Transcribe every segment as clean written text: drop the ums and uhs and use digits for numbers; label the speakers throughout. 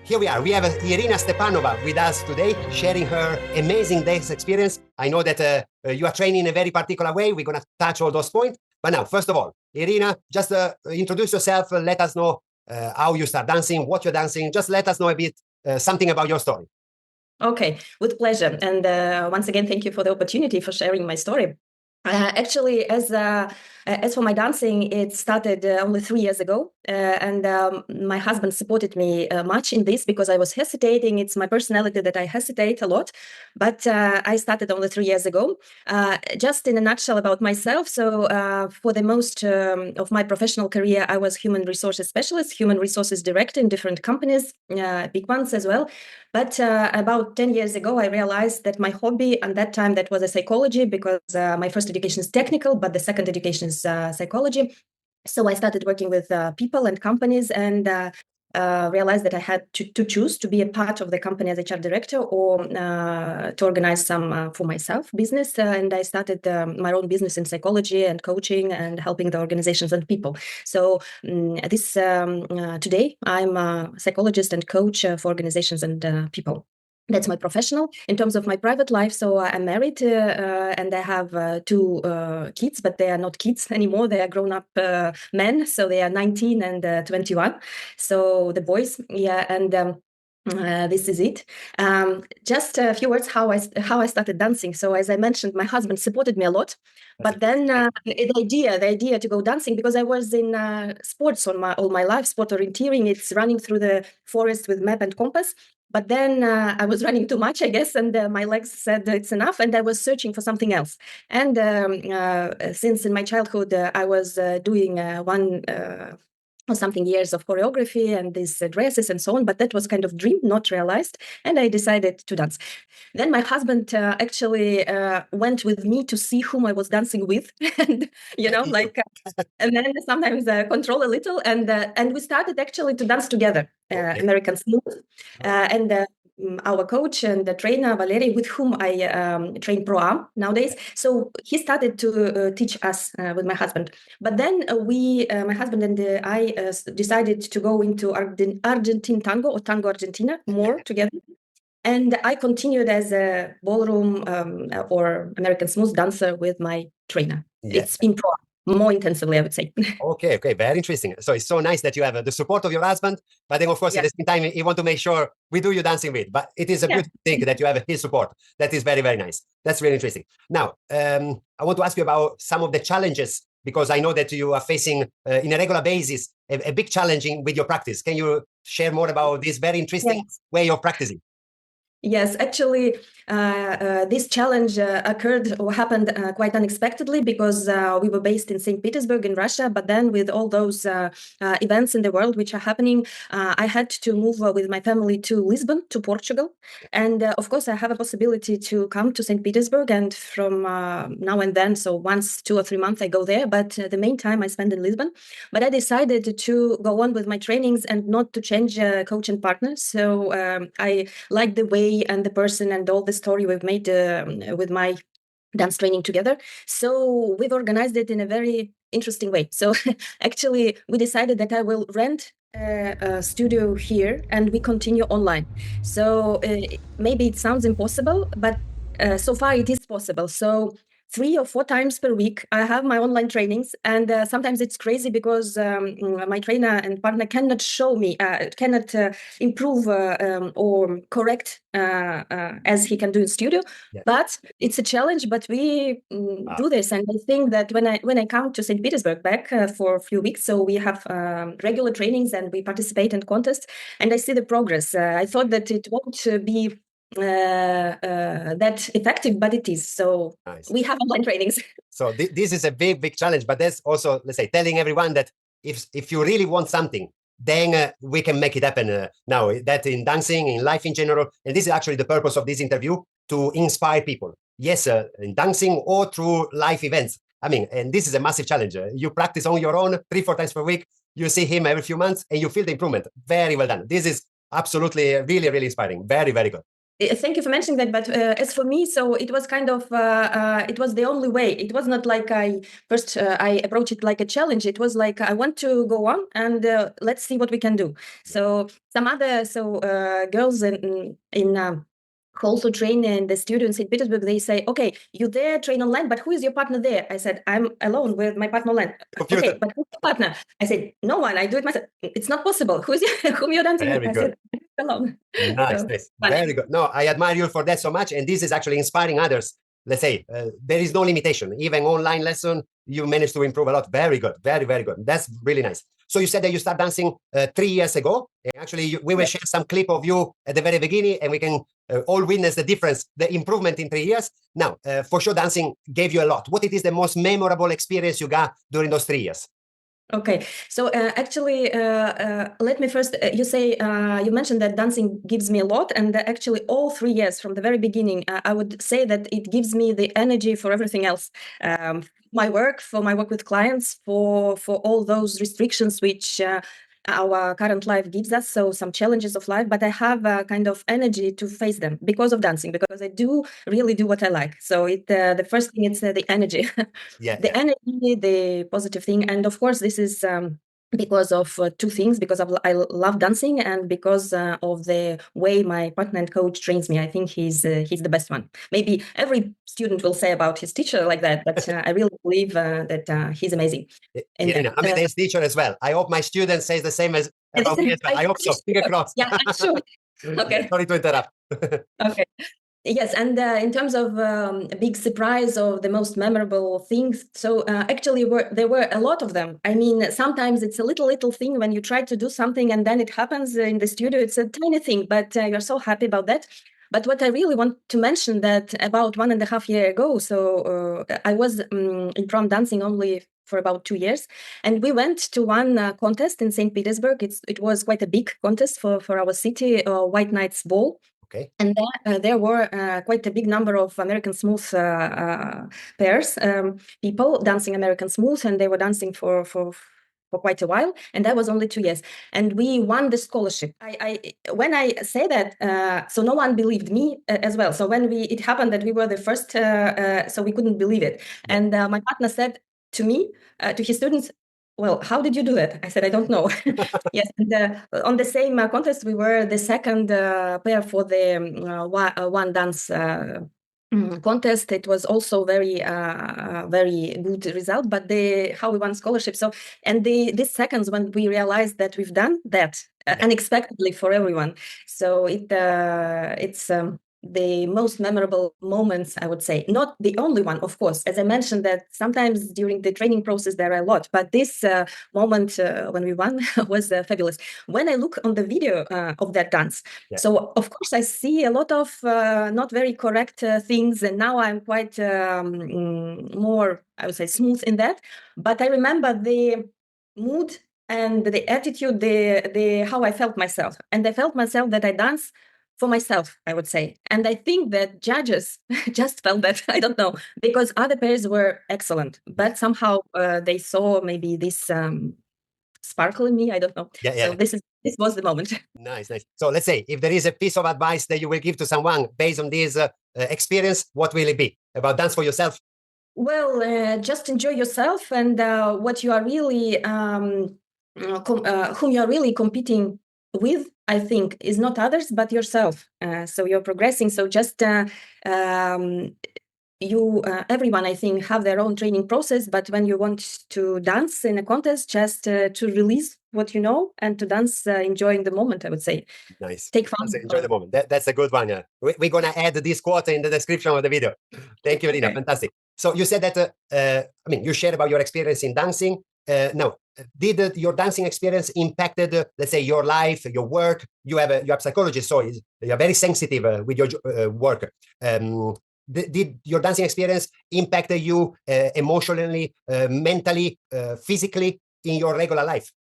Speaker 1: here we are. We have Irina Stepanova with us today, sharing her amazing dance experience. I know that you are training in a very particular way. We're going to touch all those points. But now, first of all, Irina, just introduce yourself. Let us know how you start dancing, what you're dancing. Just let us know a bit, something about your story.
Speaker 2: Okay, with pleasure. And once again, thank you for the opportunity for sharing my story. Actually, as for my dancing, it started only 3 years ago, and my husband supported me much in this because I was hesitating. It's my personality that I hesitate a lot, but I started only 3 years ago. Just in a nutshell about myself, so for the most of my professional career, I was human resources specialist, human resources director in different companies, big ones as well. But about 10 years ago, I realized that my hobby, and that time that was a psychology, because my first education is technical, but the second education is psychology. So I started working with people and companies and realized that I had to choose to be a part of the company as HR director or to organize some for myself business. And I started my own business in psychology and coaching and helping the organizations and people. So today I'm a psychologist and coach for organizations and people. That's my professional. In terms of my private life, so I'm married and I have 2 kids, but they are not kids anymore. They are grown-up men, so they are 19 and 21. So the boys, yeah, and this is it. Just a few words how I started dancing. So as I mentioned, my husband supported me a lot, but then the idea to go dancing, because I was in sports all my life, sport orienteering. It's running through the forest with map and compass. But then I was running too much, I guess, and my legs said it's enough, and I was searching for something else. And since in my childhood I was doing or something years of choreography and these dresses and so on, but that was kind of dream, not realized, and I decided to dance. Then my husband actually went with me to see whom I was dancing with, and and then sometimes control a little, and we started actually to dance together, American Smooth, and our coach and the trainer Valery, with whom I train pro-am nowadays. So he started to teach us with my husband. But then my husband and I decided to go into Argentine tango or tango Argentina more together. And I continued as a ballroom or American Smooth dancer with my trainer.
Speaker 1: Yes.
Speaker 2: It's in pro more intensively, I would say.
Speaker 1: Okay, very interesting. So it's so nice that you have the support of your husband, but then of course at the same time you want to make sure we do you dancing with. But it is a beautiful thing that you have his support. That is very, very nice. That's really interesting. Now, I want to ask you about some of the challenges, because I know that you are facing in a regular basis a big challenge with your practice. Can you share more about this very interesting way of practicing?
Speaker 2: Yes, actually, this challenge occurred or happened quite unexpectedly, because we were based in St. Petersburg in Russia. But then with all those events in the world which are happening, I had to move with my family to Lisbon, to Portugal. And of course, I have a possibility to come to St. Petersburg. And from now and then, so once 2 or 3 months, I go there. But the main time I spend in Lisbon. But I decided to go on with my trainings and not to change coach and partner. So I like the way and the person and all the story we've made with my dance training together. So we've organized it in a very interesting way. So actually, we decided that I will rent a studio here and we continue online. So maybe it sounds impossible, but so far it is possible. So 3 or 4 times per week, I have my online trainings, and sometimes it's crazy because my trainer and partner cannot show me, cannot improve or correct as he can do in studio. But it's a challenge. But we do this, and I think that when I come to St. Petersburg back for a few weeks, so we have regular trainings and we participate in contests, and I see the progress. I thought that it won't be that effective, but it is. So we have online trainings.
Speaker 1: So this is a big challenge, but that's also, let's say, telling everyone that if you really want something, then we can make it happen now, that in dancing, in life in general. And this is actually the purpose of this interview, to inspire people. Yes, in dancing or through life events. I mean, and this is a massive challenge. You practice on your own 3-4 times per week. You see him every few months and you feel the improvement. Very well done. This is absolutely really inspiring. Very good.
Speaker 2: Thank you for mentioning that. But as for me, so it was kind of it was the only way. It was not like I approached it like a challenge. It was like I want to go on and let's see what we can do. So some other girls who also train in the students in Petersburg, they say, okay, you there train online, but who is your partner there? I said, I'm alone with my partner online.
Speaker 1: Computer.
Speaker 2: Okay, but who's your partner? I said, no one, I do it myself. It's not possible. Whom you're dancing with? I said, alone.
Speaker 1: Nice, nice. Very good. No, I admire you for that so much. And this is actually inspiring others. Let's say there is no limitation. Even online lesson, you managed to improve a lot. Very good. Very, very good. That's really nice. So you said that you started dancing 3 years ago. And actually, we will share some clip of you at the very beginning, and we can all witness the difference, the improvement in 3 years. Now, for sure, dancing gave you a lot. What it is the most memorable experience you got during those 3 years?
Speaker 2: Okay, so actually, let me first, you mentioned that dancing gives me a lot, and actually all 3 years from the very beginning, I would say that it gives me the energy for everything else. For my work with clients, for all those restrictions which our current life gives us, so some challenges of life, but I have a kind of energy to face them because of dancing, because I do really do what I like. So the first thing is the energy. Energy, the positive thing, and of course this is because of two things, because I love dancing and because of the way my partner and coach trains me. I think he's the best one. Maybe every student will say about his teacher like that, but I really believe that he's amazing.
Speaker 1: Irina, I'm a dance teacher as well. I hope my student says the same as about me as well. I hope so. Finger crossed.
Speaker 2: Yeah, I'm sure. Okay.
Speaker 1: Sorry to interrupt.
Speaker 2: Okay. Yes, and in terms of a big surprise or the most memorable things, so actually there were a lot of them. I mean, sometimes it's a little thing when you try to do something and then it happens in the studio. It's a tiny thing, but you're so happy about that. But what I really want to mention that about 1.5 years ago, so I was in prom dancing only for about 2 years, and we went to one contest in St. Petersburg. It was quite a big contest for our city, White Nights Ball.
Speaker 1: Okay.
Speaker 2: And there were quite a big number of American Smooth pairs, people dancing American Smooth, and they were dancing for quite a while, and that was only 2 years, and we won the scholarship. When I say that, so no one believed me as well. So when it happened that we were the first, so we couldn't believe it. Yeah. And my partner said to me, to his students, well, how did you do that? I said, I don't know. Yes, and on the same contest, we were the second pair for the one dance contest. It was also very good result, but how we won scholarship. So, and this seconds when we realized that we've done that unexpectedly for everyone. So it's the most memorable moments, I would say. Not the only one, of course. As I mentioned, that sometimes during the training process there are a lot, but this moment when we won was fabulous. When I look on the video of that dance, so of course I see a lot of not very correct things, and now I'm quite more, I would say, smooth in that. But I remember the mood and the attitude, the how I felt myself, and I felt myself that I dance for myself, I would say. And I think that judges just felt that, I don't know, because other pairs were excellent, but somehow they saw maybe this sparkle in me, I don't know. So this was the moment.
Speaker 1: Nice, nice. So let's say, if there is a piece of advice that you will give to someone based on this experience, what will it be about dance for yourself?
Speaker 2: Well, just enjoy yourself, and what you are really, whom you are really competing with, I think, is not others but yourself. So you're progressing. So just everyone, I think, have their own training process. But when you want to dance in a contest, just to release what you know and to dance, enjoying the moment, I would say.
Speaker 1: Nice.
Speaker 2: Take fun.
Speaker 1: Enjoy the moment. That's a good one. Yeah. We're going to add this quote in the description of the video. Thank you, Irina. Okay. Fantastic. So you said that, I mean, you shared about your experience in dancing. Now, did your dancing experience impacted, let's say, your life, your work? You have a psychologist, so you're very sensitive with your work. Did your dancing experience impact you emotionally, mentally, physically in your regular life?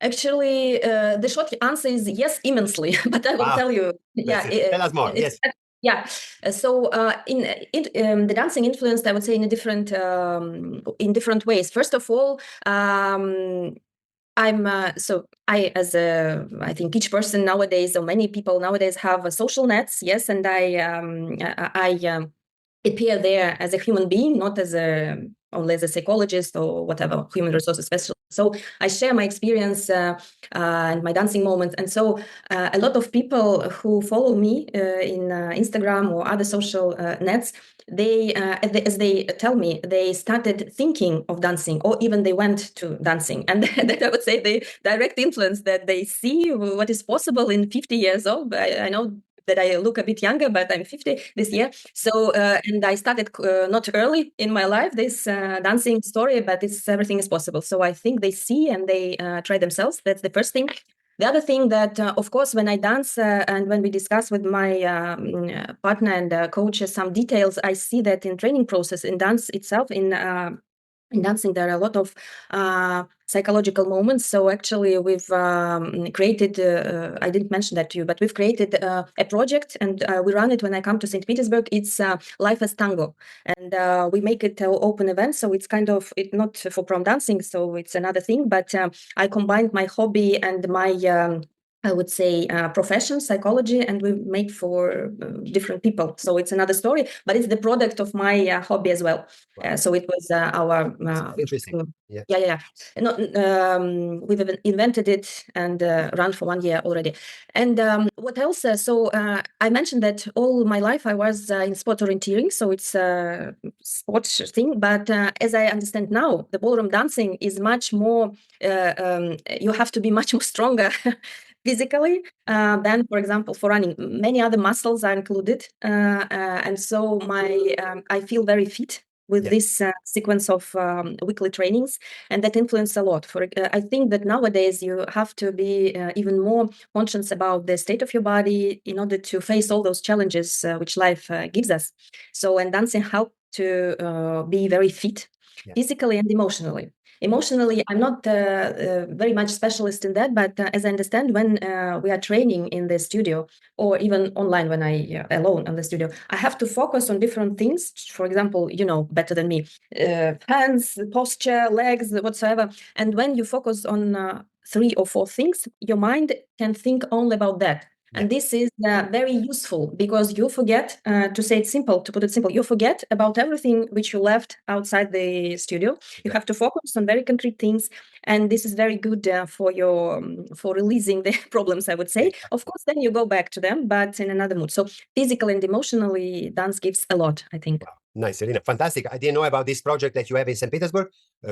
Speaker 2: Actually, the short answer is yes, immensely. But I will tell you.
Speaker 1: Yeah, tell us more. Yes.
Speaker 2: Yeah. So the dancing influenced, I would say, in different ways. First of all, I think each person nowadays, or many people nowadays, have social nets. Yes, and I appear there as a human being, not as only as a psychologist or whatever, human resources specialist. So I share my experience and my dancing moments. And so a lot of people who follow me in Instagram or other social nets, they, as they tell me, they started thinking of dancing, or even they went to dancing. And that, I would say, the direct influence that they see what is possible in 50 years old. I know that I look a bit younger, but I'm 50 this year. So, and I started not early in my life, this dancing story, but everything is possible. So I think they see and they try themselves. That's the first thing. The other thing that, of course, when I dance and when we discuss with my partner and coach some details, I see that in training process, in dance itself, in dancing, there are a lot of psychological moments. So actually, we've created, I didn't mention that to you, but we've created a project, and we run it when I come to St. Petersburg. It's Life as Tango. And we make it an open event. So it's kind of, it's not for prom dancing, so it's another thing. But I combined my hobby and my I would say profession, psychology, and we make for different people. So it's another story, but it's the product of my hobby as well.
Speaker 1: Wow.
Speaker 2: So it was our
Speaker 1: interesting.
Speaker 2: Yeah. No, we've invented it and run for 1 year already. And what else? So I mentioned that all my life I was in sport orienteering, so it's a sports thing. But as I understand now, the ballroom dancing is much more. You have to be much more stronger. Physically than, for example, for running. Many other muscles are included, and so I feel very fit with this sequence of weekly trainings, and that influence a lot. I think that nowadays you have to be even more conscious about the state of your body in order to face all those challenges which life gives us. So, and dancing helps to be very fit, physically and emotionally. Emotionally, I'm not very much specialist in that, but as I understand, when we are training in the studio or even online when I alone in the studio, I have to focus on different things. For example, you know better than me, hands, posture, legs, whatsoever. And when you focus on 3 or 4 things, your mind can think only about that. And this is very useful because you forget, to say it simple, to put it simple, you forget about everything which you left outside the studio. You have to focus on very concrete things. And this is very good for releasing the problems, I would say. Of course, then you go back to them, but in another mood. So physically and emotionally, dance gives a lot, I think.
Speaker 1: Wow. Nice, Irina. Fantastic. I didn't know about this project that you have in St. Petersburg,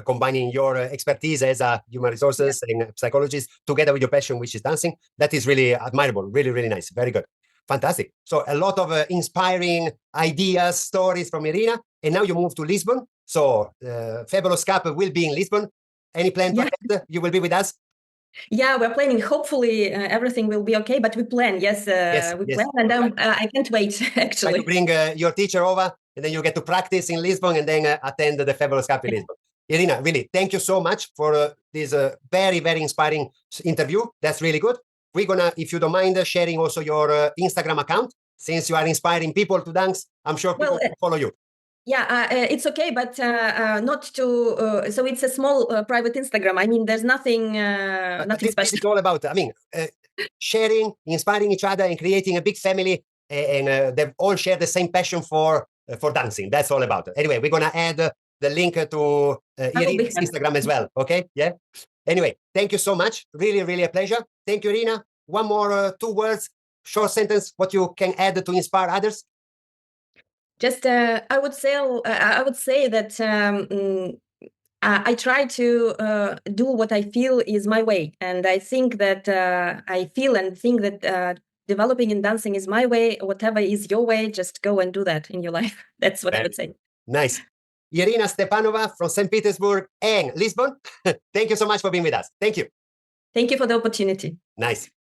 Speaker 1: combining your expertise as a human resources and psychologist together with your passion, which is dancing. That is really admirable. Really, really nice. Very good. Fantastic. So a lot of inspiring ideas, stories from Irina. And now you move to Lisbon. So Fabulous Cup will be in Lisbon. Any plan to attend? You will be with us?
Speaker 2: Yeah, we're planning. Hopefully, everything will be okay. But we plan. Yes, we plan, and I can't wait. Actually,
Speaker 1: try to bring your teacher over, and then you get to practice in Lisbon, and then attend the Fabulous Cup in Lisbon. Irina, really, thank you so much for this very, very inspiring interview. That's really good. We're gonna, if you don't mind, sharing also your Instagram account, since you are inspiring people to dance. I'm sure people will follow you.
Speaker 2: Yeah, it's okay, but not to. So it's a small private Instagram. I mean, there's nothing special.
Speaker 1: This is all about, I mean, sharing, inspiring each other, and creating a big family, and they all share the same passion for dancing. That's all about it. Anyway, we're gonna add the link to Irina's Instagram as well. Okay? Yeah. Anyway, thank you so much. Really, really a pleasure. Thank you, Irina. One more 2 words, short sentence, what you can add to inspire others.
Speaker 2: Just, I would say that I try to do what I feel is my way, and I think that I feel and think that developing in dancing is my way. Whatever is your way, just go and do that in your life. That's what I would say.
Speaker 1: Nice. Irina Stepanova from St. Petersburg and Lisbon. Thank you so much for being with us. Thank you.
Speaker 2: Thank you for the opportunity.
Speaker 1: Nice.